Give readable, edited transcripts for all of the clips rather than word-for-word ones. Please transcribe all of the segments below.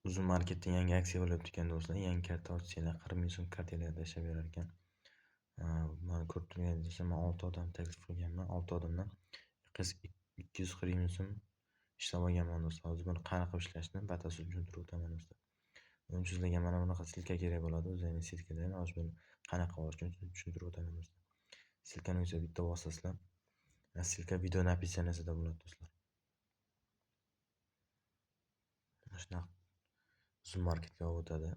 Uzun marketda yangi aksiya bo'lyapti ekan do'stlar. Yangi karta ochsanglar 40 ming so'm kartalarga tashlab berar ekan. Mana ko'rib turganingizdek, men 6 odam taklif qilganman. 6 odamdan 240 ming so'm ishlab olganman do'stlar. Hozir buni qanaqa qilib ishlashni batafsil tushuntirib o'taman do'stlar. Buning uchun sizlarga mana bunaqa silka kerak bo'ladi. O'zingizning silkalarni hozir buni qanaqa olish uchun tushuntirib o'taman do'stlar. Silkani o'zi bitta bosasizlar. Silka video описаниесida bo'ladi do'stlar. Mana shunaqa uzun marketga olib o'tadi.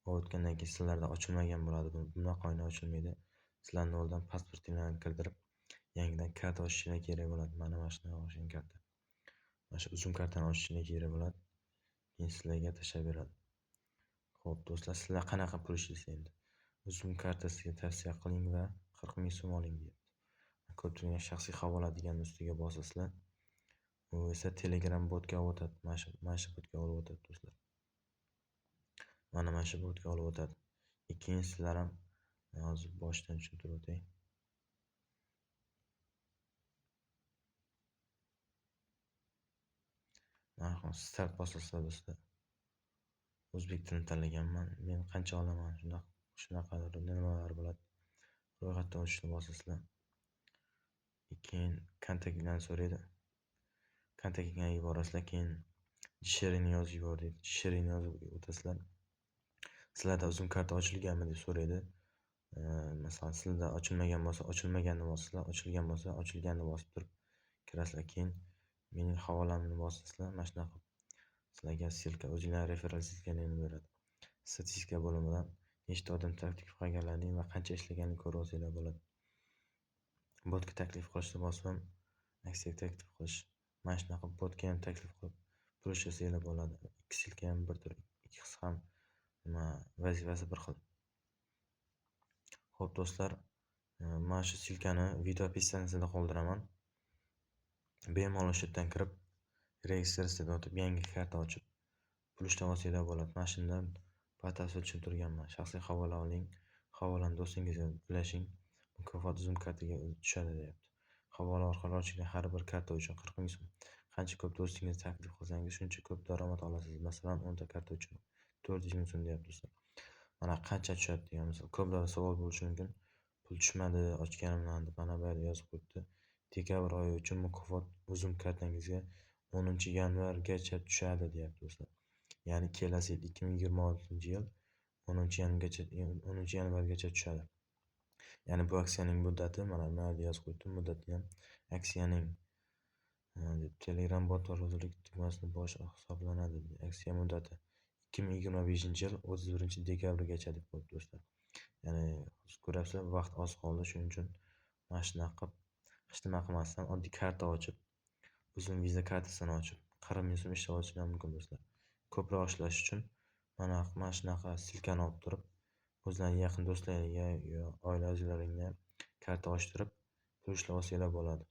Olib o'tgandan keyin sizlarda ochilmagan bo'ladi. Bunaqa oyna ochilmaydi. Sizlarning oldin pasportinglarni kirdirib, yangidan karta ochishinglar kerak bo'ladi. Mana shunaqa ochgan karta. Mana shu uzun kartani ochishinglar kerak bo'ladi. Keyin sizlarga tashlab beradi. Xo'p do'stlar, sizlar qanaqa pul ishlaysiz endi? Uzun kartasiga tavsiya qiling va 40 ming so'm oling deyapti. Ko'rib turgan shaxsiy havola degan ustiga bosasizlar. U esa Telegram botga olib o'tadi. Mana shu botga olib o'tadi do'stlar. Mana shu botga olib o'tadi. Keyin sizlar ham hozir boshdan tushuntirib o'tay. Mana start bosasizlar do'stlar. O'zbek tilini tanlaganman. Men qancha olaman, shunaqa nimalar bo'ladi. Ro'yxatdan o'tishni bosasizlar. Keyin kontaktlarni so'raydi. Kontaktga yuborasizlar, keyin jisherini yozib yubor deydi. Jisherini yozib o'tasizlar. Sizlarda uzun karta ochilganmi deb so'raydi. Masalan, sizda ochilmagan bo'lsa, ochilmaganni bosasizlar, ochilgan bo'lsa, ochilganni bosib turib kirasizlar. Keyin mening havolamni bosasizlar. Mana shunaqa sizlarga silka, o'zingizlar referral silkalarini beradi. Statistika bo'limidan nechta odam taklif qilganligini va qancha ishlaganini ko'rib olsanglar bo'ladi. Botga taklif qilishni bosib ham aksiyaga taklif qilish. Mana shunaqa botga ham taklif qilib pul ishlasanglar bo'ladi. Ikki silka ham bir tur, ikkisi ham vazifasi bir xil. Xo'p do'stlar, mana shu silkani video описаниесida qoldiraman. Bemalol shu yerdan kirib, registratsiyadan o'tib, yangi karta ochib, pul ishlab olsanglar bo'ladi. Mana shundan batafsil tushuntirganman. Shaxsiy havola oling, havolani do'stingizga ulashing. Mukofot uzun kartaga tushadi deyapti. Havola orqali ochilgan har bir karta uchun 40 ming so'm. Qancha ko'p do'stingizni taklif qilsangiz, shuncha ko'p daromad olasiz. Masalan, 10 ta karta uchun 400 ming so'm deyapti do'stlar. Mana qancha tushadi degan misol. Ko'plar savol bo'lishi mumkin. Pul tushmadi ochganimdan deb mana bu yerda yozib qo'yibdi. Dekabr oyi uchun mukofot uzun kartangizga 10-yanvargacha tushadi deyapti do'stlar. Ya'ni kelasi yil 2026-yil 10-yanvargacha tushadi. Ya'ni bu aksiyaning muddati mana bu yerda yozib qo'yibdi. Muddati ham aksiyaning Telegram bot ro'zalik tugmasini bosh hisoblanadi. Aksiya muddati 2025-yil 31-dekabrgacha deb qo'yibdi do'stlar. Ya'ni ko'rasizlar, vaqt oz qoldi. Shuning uchun mana shunaqa hech nima qilmasdan oddiy karta ochib, uzun viza kartasini ochib 40 ming so'm ishlab olishinglar mumkin do'stlar. Ko'proq ishlash uchun mana shunaqa silkani olib turib, o'zlaringizning yaqin do'stlaringizga yo oila a'zolaringizga karta ochtirib, pul ishlab olsanglar bo'ladi.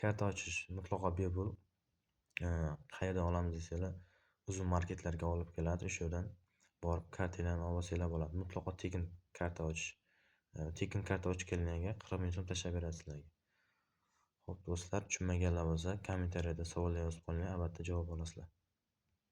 Karta ochish mutlaqo bepul. Qayerdan olamiz desanglar, uzun marketlarga olib keladi. O'sha yerdan borib kartalarni olib olsanglar bo'ladi. Mutlaqo tekin karta ochish. Tekin karta ochib kelganlarga 40 ming so'm tashlab beradi sizlarga. Xo'p do'stlar, tushunmaganlar bo'lsa kommentariyada savollar yozib qolinglar, albatta javob olasizlar.